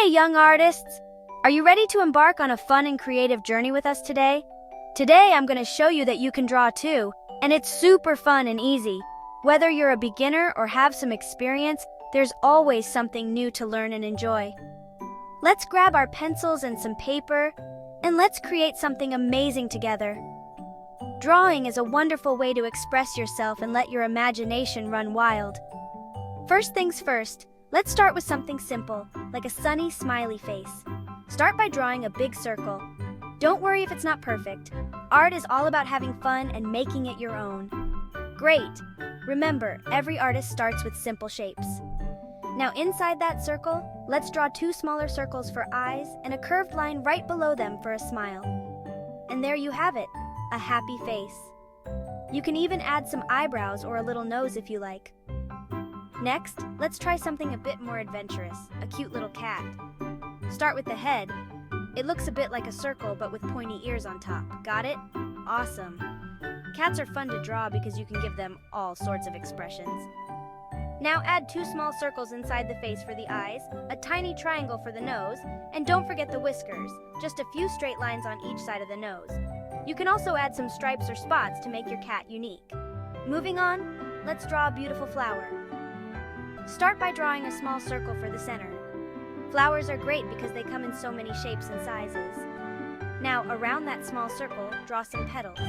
Hey, young artists! Are you ready to embark on a fun and creative journey with us today? Today, I'm going to show you that you can draw too, and it's super fun and easy. Whether you're a beginner or have some experience, there's always something new to learn and enjoy. Let's grab our pencils and some paper, and let's create something amazing together. Drawing is a wonderful way to express yourself and let your imagination run wild. First things first, let's start with something simple, like a sunny, smiley face. Start by drawing a big circle. Don't worry if it's not perfect. Art is all about having fun and making it your own. Great! Remember, every artist starts with simple shapes. Now inside that circle, let's draw two smaller circles for eyes and a curved line right below them for a smile. And there you have it, a happy face. You can even add some eyebrows or a little nose if you like. Next, let's try something a bit more adventurous, a cute little cat. Start with the head. It looks a bit like a circle but with pointy ears on top. Got it? Awesome. Cats are fun to draw because you can give them all sorts of expressions. Now add two small circles inside the face for the eyes, a tiny triangle for the nose, and don't forget the whiskers, just a few straight lines on each side of the nose. You can also add some stripes or spots to make your cat unique. Moving on, let's draw a beautiful flower. Start by drawing a small circle for the center. Flowers are great because they come in so many shapes and sizes. Now, around that small circle, draw some petals.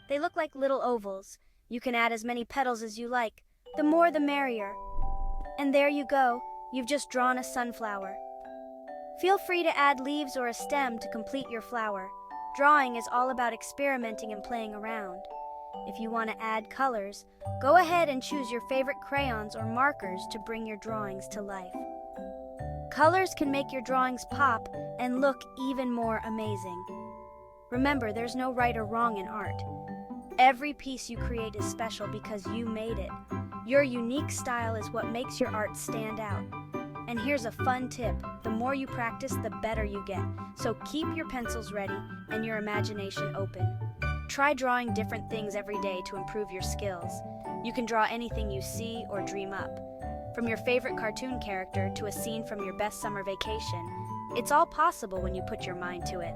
They look like little ovals. You can add as many petals as you like. The more the merrier. And there you go, you've just drawn a sunflower. Feel free to add leaves or a stem to complete your flower. Drawing is all about experimenting and playing around. If you want to add colors, go ahead and choose your favorite crayons or markers to bring your drawings to life. Colors can make your drawings pop and look even more amazing. Remember, there's no right or wrong in art. Every piece you create is special because you made it. Your unique style is what makes your art stand out. And here's a fun tip. The more you practice, the better you get. So keep your pencils ready and your imagination open. Try drawing different things every day to improve your skills. You can draw anything you see or dream up. From your favorite cartoon character to a scene from your best summer vacation, it's all possible when you put your mind to it.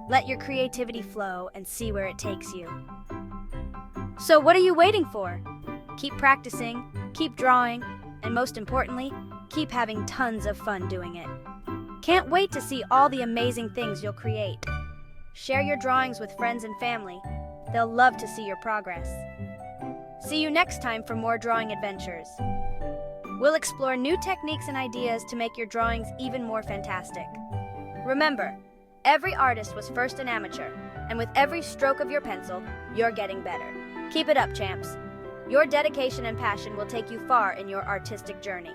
Let your creativity flow and see where it takes you. So what are you waiting for? Keep practicing, keep drawing, and most importantly, keep having tons of fun doing it. Can't wait to see all the amazing things you'll create. Share your drawings with friends and family. They'll love to see your progress. See you next time for more drawing adventures. We'll explore new techniques and ideas to make your drawings even more fantastic. Remember, every artist was first an amateur, and with every stroke of your pencil, you're getting better. Keep it up, champs. Your dedication and passion will take you far in your artistic journey.